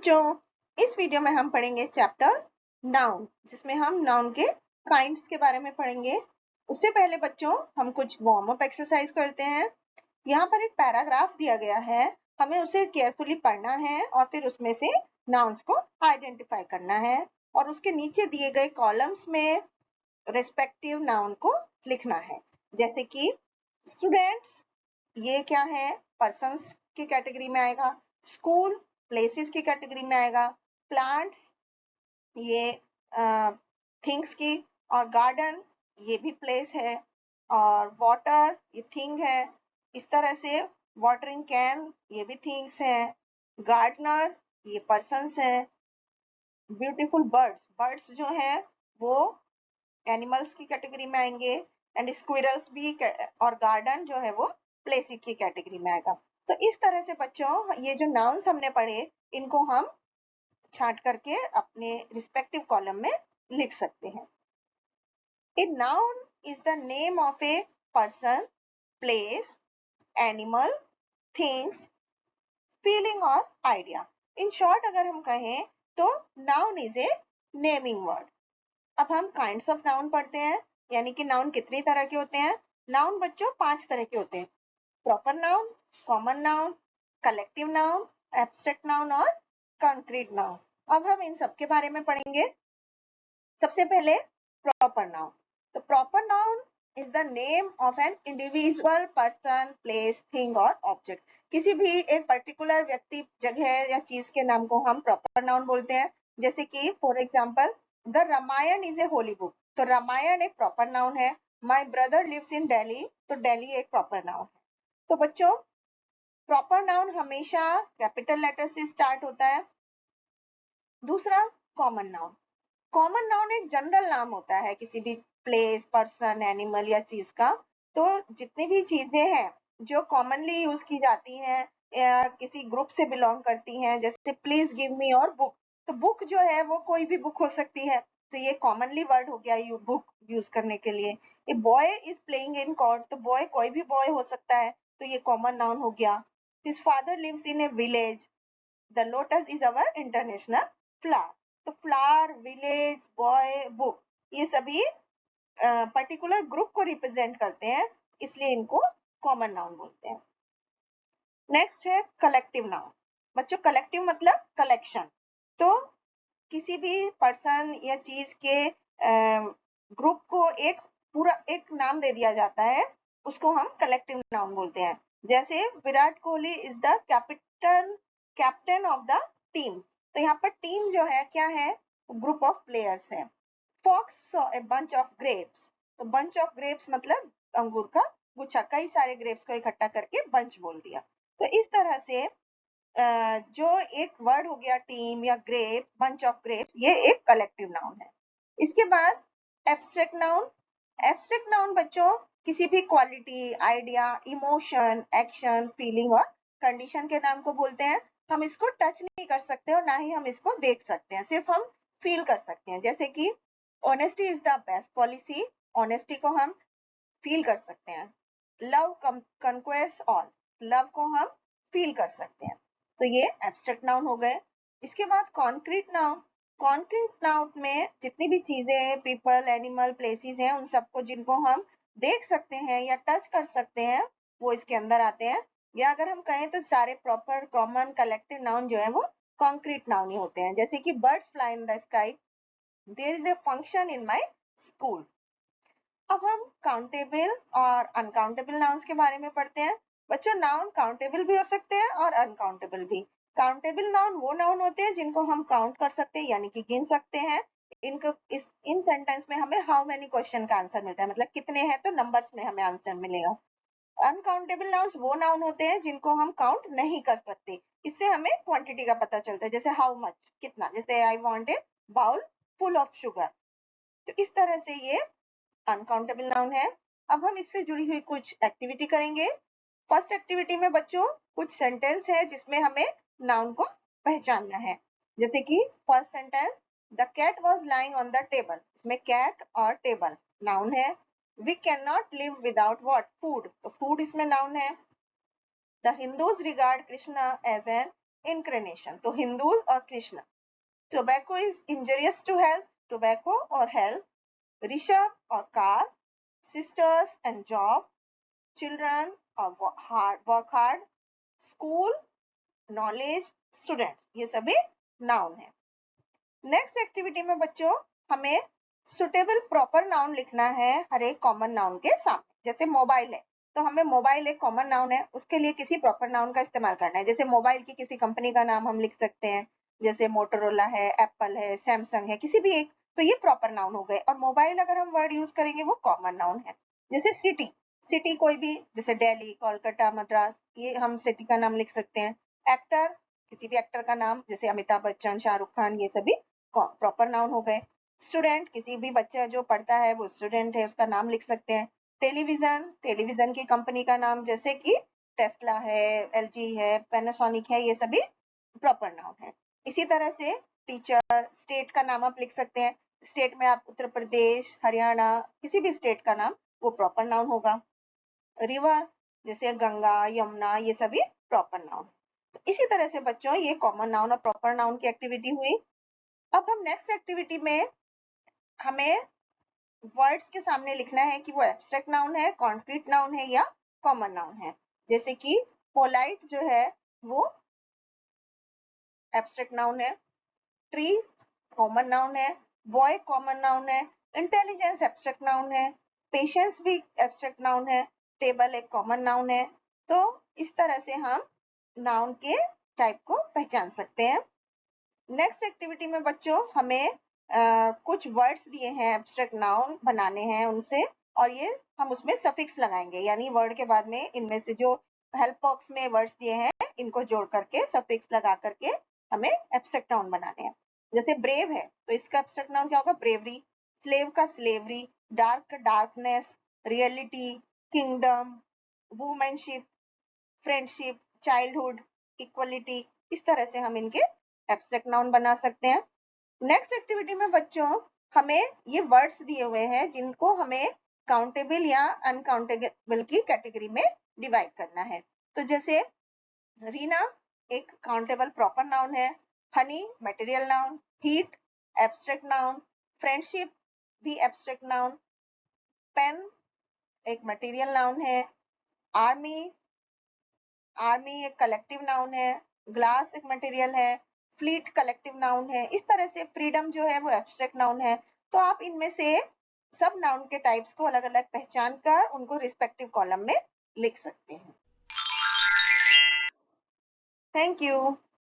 बच्चों, इस वीडियो में हम पढ़ेंगे चैप्टर नाउन, जिसमें हम नाउन के काइंड्स के बारे में पढ़ेंगे। उससे पहले बच्चों हम कुछ वार्म अप एक्सरसाइज करते हैं। यहाँ पर एक पैराग्राफ दिया गया है, हमें उसे केयरफुली पढ़ना है और फिर उसमें से नाउन्स को आइडेंटिफाई करना है और उसके नीचे दिए गए कॉलम्स में रेस्पेक्टिव नाउन को लिखना है। जैसे कि स्टूडेंट्स, ये क्या है, पर्सन्स की कैटेगरी में आएगा। स्कूल प्लेसेस की कैटेगरी में आएगा। प्लांट्स ये थिंग्स की, और गार्डन ये भी प्लेस है, और वाटर ये थिंग है। इस तरह से वाटरिंग कैन ये भी थिंग्स है। गार्डनर ये पर्सन्स है। ब्यूटीफुल बर्ड्स, बर्ड्स जो है वो एनिमल्स की कैटेगरी में आएंगे। एंड स्क्विरल्स भी, और गार्डन जो है वो प्लेसेस की कैटेगरी में आएगा। तो इस तरह से बच्चों ये जो नाउन्स हमने पढ़े, इनको हम छांट करके अपने रिस्पेक्टिव कॉलम में लिख सकते हैं। A noun is the name of a person, place, animal, things, feeling or idea. In short अगर हम कहें तो noun is a naming word. अब हम काइंड्स ऑफ नाउन पढ़ते हैं, यानी कि नाउन कितनी तरह के होते हैं। नाउन बच्चों 5 तरह के होते हैं: proper noun, common noun, collective noun, abstract noun और कंक्रीट नाउन। अब हम इन सब के बारे में पढ़ेंगे। सबसे पहले प्रॉपर नाउन। तो proper noun is the name of an individual, person, place, thing और ऑब्जेक्ट। किसी भी एक पर्टिकुलर व्यक्ति, जगह या चीज के नाम को हम प्रॉपर नाउन बोलते हैं। जैसे कि for example, the Ramayana is a holy book, तो रामायण एक प्रॉपर नाउन है। My brother lives in Delhi, तो दिल्ली एक प्रॉपर नाउन है। तो बच्चों, प्रॉपर नाउन हमेशा कैपिटल लेटर से स्टार्ट होता है। दूसरा, कॉमन नाउन। कॉमन नाउन एक जनरल नाम होता है किसी भी प्लेस, पर्सन, एनिमल या चीज का। तो जितनी भी चीजें हैं जो कॉमनली यूज की जाती हैं या किसी ग्रुप से बिलोंग करती हैं, जैसे प्लीज गिव मी और बुक, तो बुक जो है वो कोई भी बुक हो सकती है, तो ये कॉमनली वर्ड हो गया बुक यूज करने के लिए। A boy is playing in court, तो बॉय कोई भी बॉय हो सकता है, तो ये कॉमन नाउन हो गया। His father lives in a village, the lotus is our international flower. तो फ्लावर, विलेज, बॉय, बुक, ये सभी पर्टिकुलर ग्रुप को रिप्रेजेंट करते हैं, इसलिए इनको कॉमन नाउन बोलते हैं। नेक्स्ट है कलेक्टिव नाउन। बच्चों, कलेक्टिव मतलब कलेक्शन। तो किसी भी पर्सन या चीज के ग्रुप को एक पूरा एक नाम दे दिया जाता है, उसको हम कलेक्टिव नाउन बोलते हैं। जैसे Virat Kohli is the captain of the team, तो यहाँ पर टीम जो है क्या है, ग्रुप ऑफ प्लेयर्स है। Fox saw a bunch of grapes, तो बंच ऑफ ग्रेप्स मतलब अंगूर का गुच्छा, कई सारे ग्रेप्स को इकट्ठा करके बंच बोल दिया। तो इस तरह से जो एक वर्ड हो गया टीम या ग्रेप, बंच ऑफ ग्रेप्स, ये एक कलेक्टिव नाउन है। इसके बाद एब्स्ट्रैक्ट नाउन। एब्स्ट्रैक्ट नाउन बच्चों किसी भी quality, idea, emotion, action, feeling और कंडीशन के नाम को बोलते हैं। हम इसको टच नहीं कर सकते और ना ही हम इसको देख सकते हैं, सिर्फ हम फील कर सकते हैं। जैसे कि honesty is the best policy, honesty को हम फील कर सकते हैं। लव कंक्वेयर्स ऑल, लव को हम फील कर सकते हैं। तो ये एब्स्ट्रैक्ट नाउन हो गए। इसके बाद कॉन्क्रीट नाउन। कॉन्क्रीट नाउन में जितनी भी चीजें हैं, पीपल, एनिमल, प्लेसेस हैं, उन सबको जिनको हम देख सकते हैं या टच कर सकते हैं, वो इसके अंदर आते हैं। या अगर हम कहें तो सारे प्रॉपर, कॉमन, कलेक्टिव नाउन जो है वो कॉन्क्रीट नाउन ही होते हैं। जैसे कि birds fly in the sky, there is a function in my school. अब हम काउंटेबल और अनकाउंटेबल नाउन्स के बारे में पढ़ते हैं। बच्चों, नाउन काउंटेबल भी हो सकते हैं और अनकाउंटेबल भी। काउंटेबल नाउन वो नाउन होते हैं जिनको हम काउंट कर सकते हैं, यानी कि गिन सकते हैं। इनको इन सेंटेंस में हमें हाउ मेनी क्वेश्चन का आंसर मिलता है, मतलब कितने हैं तो नंबर्स में हमें आंसर मिलेगा। अनकाउंटेबल नाउन्स वो नाउन होते हैं जिनको हम काउंट नहीं कर सकते, इससे हमें क्वांटिटी का पता चलता है। जैसे हाउ मच, कितना, जैसे I want a bowl full of sugar. तो इस तरह से ये अनकाउंटेबल नाउन है। अब हम इससे जुड़ी हुई कुछ एक्टिविटी करेंगे। फर्स्ट एक्टिविटी में बच्चों कुछ सेंटेंस है जिसमें हमें नाउन को पहचानना है। जैसे कि first sentence, the cat was lying on the table, इसमें कैट और टेबल नाउन है। We can not live without what, food, तो फूड इसमें नाउन है। The Hindus regard Krishna as an incarnation, तो Hindus और Krishna. Tobacco is injurious to health, tobacco or health. Rishabh or car, sisters and job, children or work hard, school, knowledge, students, ये सभी noun है. Next activity में बच्चों हमें suitable proper noun लिखना है हर एक कॉमन नाउन के सामने. जैसे मोबाइल है तो हमें मोबाइल एक कॉमन नाउन है, उसके लिए किसी प्रॉपर नाउन का इस्तेमाल करना है. जैसे मोबाइल की किसी कंपनी का नाम हम लिख सकते हैं, जैसे मोटोरोला है, एप्पल है, सैमसंग है, किसी भी एक, तो ये प्रॉपर नाउन हो गए. और मोबाइल अगर हम वर्ड यूज करेंगे वो कॉमन नाउन है. जैसे सिटी, सिटी कोई भी, जैसे दिल्ली, कोलकाता, मद्रास, ये हम सिटी का नाम लिख सकते हैं. एक्टर, किसी भी एक्टर का नाम, जैसे अमिताभ बच्चन, शाहरुख खान, ये सभी प्रॉपर नाउन हो गए. स्टूडेंट, किसी भी बच्चा जो पढ़ता है वो स्टूडेंट है, उसका नाम लिख सकते हैं. टेलीविजन, टेलीविजन की कंपनी का नाम, जैसे कि टेस्ला है, एलजी है, पैनासोनिक है, ये सभी प्रॉपर नाउन है. इसी तरह से टीचर, स्टेट का नाम आप लिख सकते हैं. स्टेट में आप उत्तर प्रदेश, हरियाणा, किसी भी स्टेट का नाम, वो प्रॉपर नाउन होगा. रिवर, जैसे गंगा, यमुना, ये सभी प्रॉपर नाउन. तो इसी तरह से बच्चों ये कॉमन नाउन और प्रॉपर नाउन की एक्टिविटी हुई. अब हम नेक्स्ट एक्टिविटी में हमें वर्ड्स के सामने लिखना है कि वो एब्स्ट्रैक्ट नाउन है, कॉन्क्रीट नाउन है या कॉमन नाउन है. जैसे कि पोलाइट जो है वो एब्स्ट्रैक्ट नाउन है, ट्री कॉमन नाउन है, बॉय कॉमन नाउन है, इंटेलिजेंस एब्स्ट्रैक्ट नाउन है, पेशेंस भी एब्स्ट्रैक्ट नाउन है, टेबल एक कॉमन नाउन है. तो इस तरह से हम नाउन के टाइप को पहचान सकते हैं. नेक्स्ट एक्टिविटी में बच्चों हमें कुछ वर्ड्स दिए हैं एब्स्ट्रैक्ट नाउन बनाने हैं उनसे, और ये हम उसमें सफिक्स लगाएंगे, यानी वर्ड के बाद में इनमें से जो हेल्प बॉक्स में वर्ड्स दिए हैं इनको जोड़ करके सफिक्स लगा करके हमें एब्स्ट्रैक्ट नाउन बनाने हैं. जैसे ब्रेव है तो इसका एब्स्ट्रैक्ट नाउन क्या होगा, ब्रेवरी. स्लेव का slavery, dark darkness, reality, kingdom, womanship, friendship, childhood, equality. इस तरह से हम इनके एब्स्ट्रैक्ट नाउन बना सकते हैं. नेक्स्ट एक्टिविटी में बच्चों हमें ये वर्ड्स दिए हुए हैं जिनको हमें काउंटेबल या अनकाउंटेबल की कैटेगरी में डिवाइड करना है. तो जैसे रीना एक काउंटेबल प्रॉपर नाउन है, Honey material noun, heat abstract noun, friendship भी एब्स्ट्रैक्ट नाउन, पेन एक मटेरियल नाउन है, आर्मी, आर्मी एक कलेक्टिव नाउन है, ग्लास एक मटेरियल है, फ्लीट कलेक्टिव नाउन है. इस तरह से फ्रीडम जो है वो एब्स्ट्रैक्ट नाउन है. तो आप इनमें से सब नाउन के टाइप्स को अलग अलग पहचान कर उनको रिस्पेक्टिव कॉलम में लिख सकते हैं. Thank you.